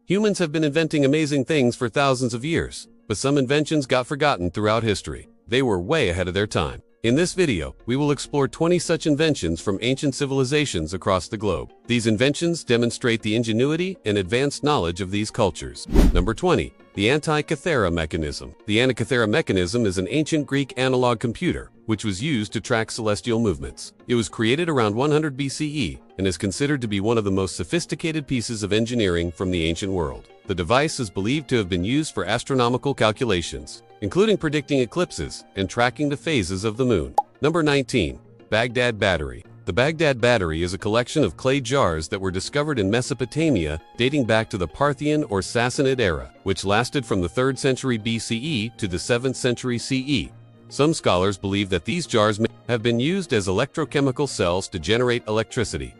Humans have been inventing amazing things for thousands of years, but some inventions got forgotten throughout history. They were way ahead of their time. In this video, we will explore 20 such inventions from ancient civilizations across the globe. These inventions demonstrate the ingenuity and advanced knowledge of these cultures. Number 20. The Antikythera mechanism. The Antikythera mechanism is an ancient Greek analog computer, which was used to track celestial movements. It was created around 100 BCE and is considered to be one of the most sophisticated pieces of engineering from the ancient world. The device is believed to have been used for astronomical calculations, including predicting eclipses and tracking the phases of the moon. Number 19. Baghdad Battery. The Baghdad Battery is a collection of clay jars that were discovered in Mesopotamia dating back to the Parthian or Sassanid era, which lasted from the 3rd century BCE to the 7th century CE. Some scholars believe that these jars may have been used as electrochemical cells to generate electricity.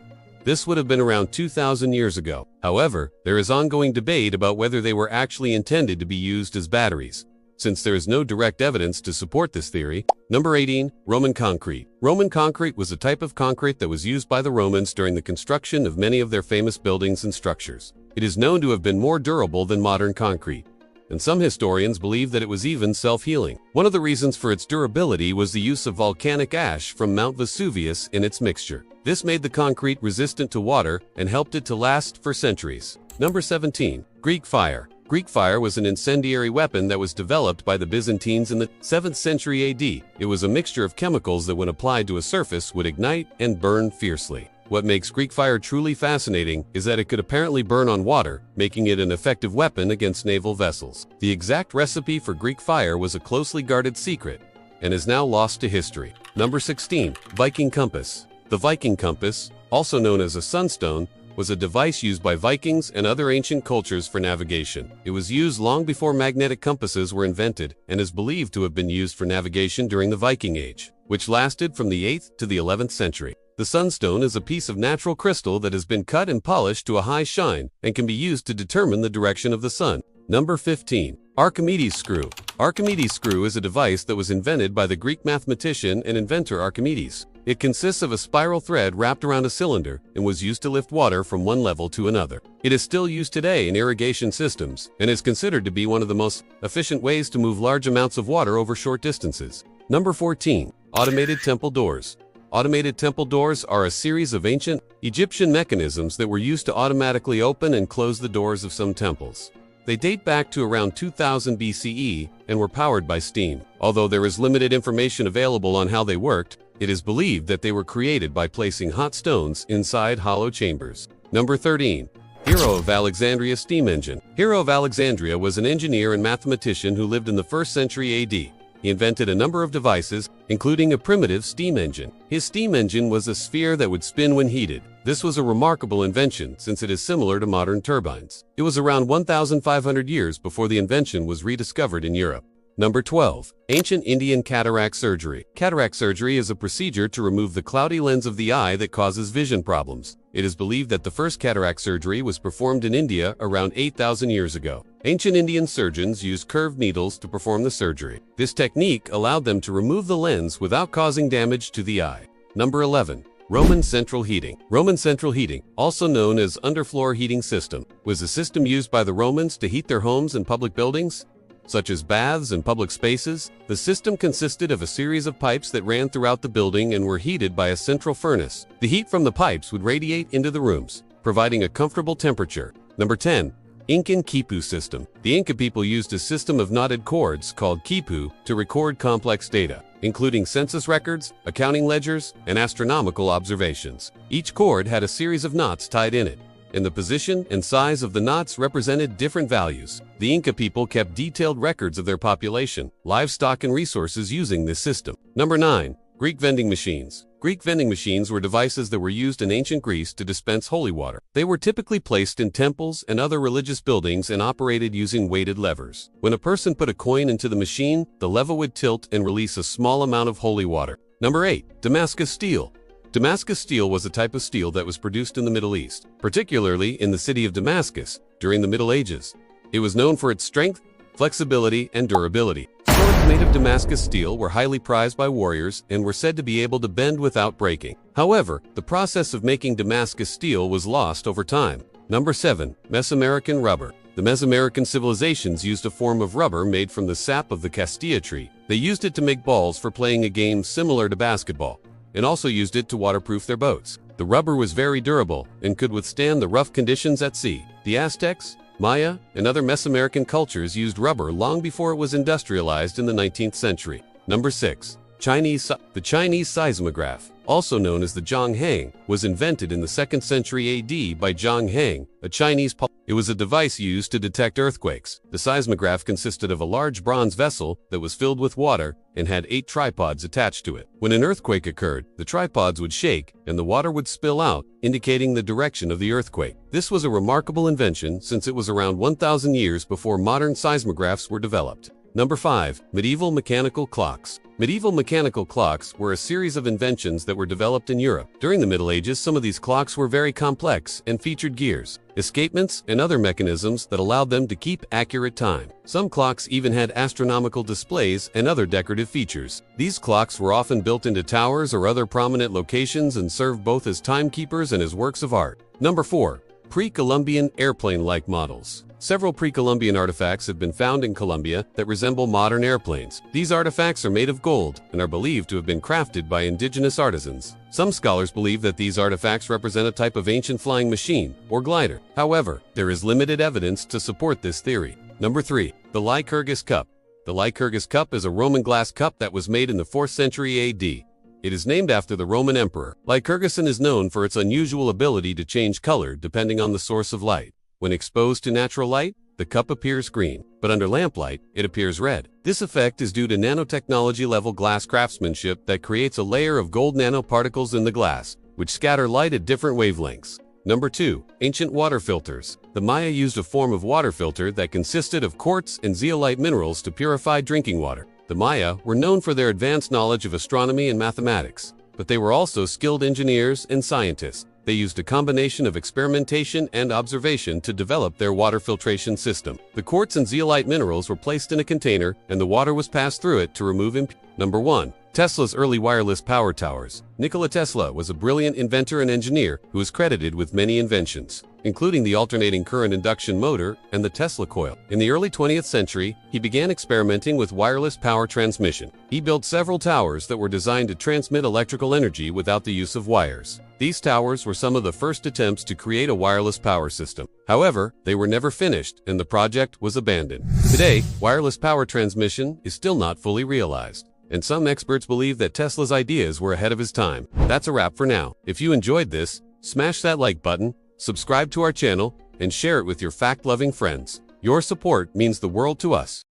This would have been around 2,000 years ago. However, there is ongoing debate about whether they were actually intended to be used as batteries, since there is no direct evidence to support this theory. Number 18. Roman concrete. Roman concrete was a type of concrete that was used by the Romans during the construction of many of their famous buildings and structures. It is known to have been more durable than modern concrete, and some historians believe that it was even self-healing. One of the reasons for its durability was the use of volcanic ash from Mount Vesuvius in its mixture. This made the concrete resistant to water and helped it to last for centuries. Number 17. Greek fire. Greek fire was an incendiary weapon that was developed by the Byzantines in the 7th century AD. It was a mixture of chemicals that when applied to a surface would ignite and burn fiercely. What makes Greek fire truly fascinating is that it could apparently burn on water, making it an effective weapon against naval vessels. The exact recipe for Greek fire was a closely guarded secret and is now lost to history. Number 16. Viking compass. The Viking compass, also known as a sunstone, was a device used by Vikings and other ancient cultures for navigation. It was used long before magnetic compasses were invented and is believed to have been used for navigation during the Viking Age, which lasted from the 8th to the 11th century. The sunstone is a piece of natural crystal that has been cut and polished to a high shine and can be used to determine the direction of the sun. Number 15. Archimedes screw. Archimedes screw is a device that was invented by the Greek mathematician and inventor Archimedes. It consists of a spiral thread wrapped around a cylinder and was used to lift water from one level to another. It is still used today in irrigation systems and is considered to be one of the most efficient ways to move large amounts of water over short distances. Number 14. Automated temple doors. Automated temple doors are a series of ancient Egyptian mechanisms that were used to automatically open and close the doors of some temples. They date back to around 2000 BCE and were powered by steam. Although there is limited information available on how they worked, it is believed that they were created by placing hot stones inside hollow chambers. Number 13. Hero of Alexandria steam engine. Hero of Alexandria was an engineer and mathematician who lived in the 1st century AD. He invented a number of devices, including a primitive steam engine. His steam engine was a sphere that would spin when heated. This was a remarkable invention since it is similar to modern turbines. It was around 1,500 years before the invention was rediscovered in Europe. Number 12. Ancient Indian cataract surgery. Cataract surgery is a procedure to remove the cloudy lens of the eye that causes vision problems. It is believed that the first cataract surgery was performed in India around 8,000 years ago. Ancient Indian surgeons used curved needles to perform the surgery. This technique allowed them to remove the lens without causing damage to the eye. Number 11. Roman central heating. Roman central heating, also known as underfloor heating system, was a system used by the Romans to heat their homes and public buildings, such as baths and public spaces. The system consisted of a series of pipes that ran throughout the building and were heated by a central furnace. The heat from the pipes would radiate into the rooms, providing a comfortable temperature. Number 10. Incan quipu system. The Inca people used a system of knotted cords called quipu to record complex data, including census records, accounting ledgers, and astronomical observations. Each cord had a series of knots tied in it, and the position and size of the knots represented different values. The Inca people kept detailed records of their population, livestock, and resources using this system. Number 9. Greek vending machines. Greek vending machines were devices that were used in ancient Greece to dispense holy water. They were typically placed in temples and other religious buildings and operated using weighted levers. When a person put a coin into the machine, the lever would tilt and release a small amount of holy water. Number 8. Damascus steel. Damascus steel was a type of steel that was produced in the Middle East, particularly in the city of Damascus during the Middle Ages. It was known for its strength, flexibility, and durability. Swords made of Damascus steel were highly prized by warriors and were said to be able to bend without breaking. However, the process of making Damascus steel was lost over time. Number 7. Mesoamerican rubber. The Mesoamerican civilizations used a form of rubber made from the sap of the castilla tree. They used it to make balls for playing a game similar to basketball, and also used it to waterproof their boats. The rubber was very durable and could withstand the rough conditions at sea. The Aztecs, Maya, and other Mesoamerican cultures used rubber long before it was industrialized in the 19th century. Number 6. The Chinese seismograph, also known as the Zhonghang, was invented in the 2nd century AD by Zhang Heng, a Chinese It was a device used to detect earthquakes. The seismograph consisted of a large bronze vessel that was filled with water and had 8 tripods attached to it. When an earthquake occurred, the tripods would shake and the water would spill out, indicating the direction of the earthquake. This was a remarkable invention since it was around 1,000 years before modern seismographs were developed. Number 5. Medieval mechanical clocks. Medieval mechanical clocks were a series of inventions that were developed in Europe. During the Middle Ages, some of these clocks were very complex and featured gears, escapements, and other mechanisms that allowed them to keep accurate time. Some clocks even had astronomical displays and other decorative features. These clocks were often built into towers or other prominent locations and served both as timekeepers and as works of art. Number 4. Pre-Columbian airplane-like models. Several pre-Columbian artifacts have been found in Colombia that resemble modern airplanes. These artifacts are made of gold and are believed to have been crafted by indigenous artisans. Some scholars believe that these artifacts represent a type of ancient flying machine or glider. However, there is limited evidence to support this theory. Number 3. The Lycurgus cup. The Lycurgus cup is a Roman glass cup that was made in the 4th century AD. It is named after the Roman emperor. Lycurgus is known for its unusual ability to change color depending on the source of light. When exposed to natural light, the cup appears green, but under lamplight, it appears red. This effect is due to nanotechnology-level glass craftsmanship that creates a layer of gold nanoparticles in the glass, which scatter light at different wavelengths. Number 2. Ancient water filters. The Maya used a form of water filter that consisted of quartz and zeolite minerals to purify drinking water. The Maya were known for their advanced knowledge of astronomy and mathematics, but they were also skilled engineers and scientists. They used a combination of experimentation and observation to develop their water filtration system. The quartz and zeolite minerals were placed in a container and the water was passed through it to remove impurities. Number 1. Tesla's early wireless power towers. Nikola Tesla was a brilliant inventor and engineer who is credited with many inventions, including the alternating current induction motor and the Tesla coil. In the early 20th century, he began experimenting with wireless power transmission. He built several towers that were designed to transmit electrical energy without the use of wires. These towers were some of the first attempts to create a wireless power system. However, they were never finished and the project was abandoned. Today, wireless power transmission is still not fully realized, and some experts believe that Tesla's ideas were ahead of his time. That's a wrap for now. If you enjoyed this, smash that like button, subscribe to our channel, and share it with your fact-loving friends. Your support means the world to us.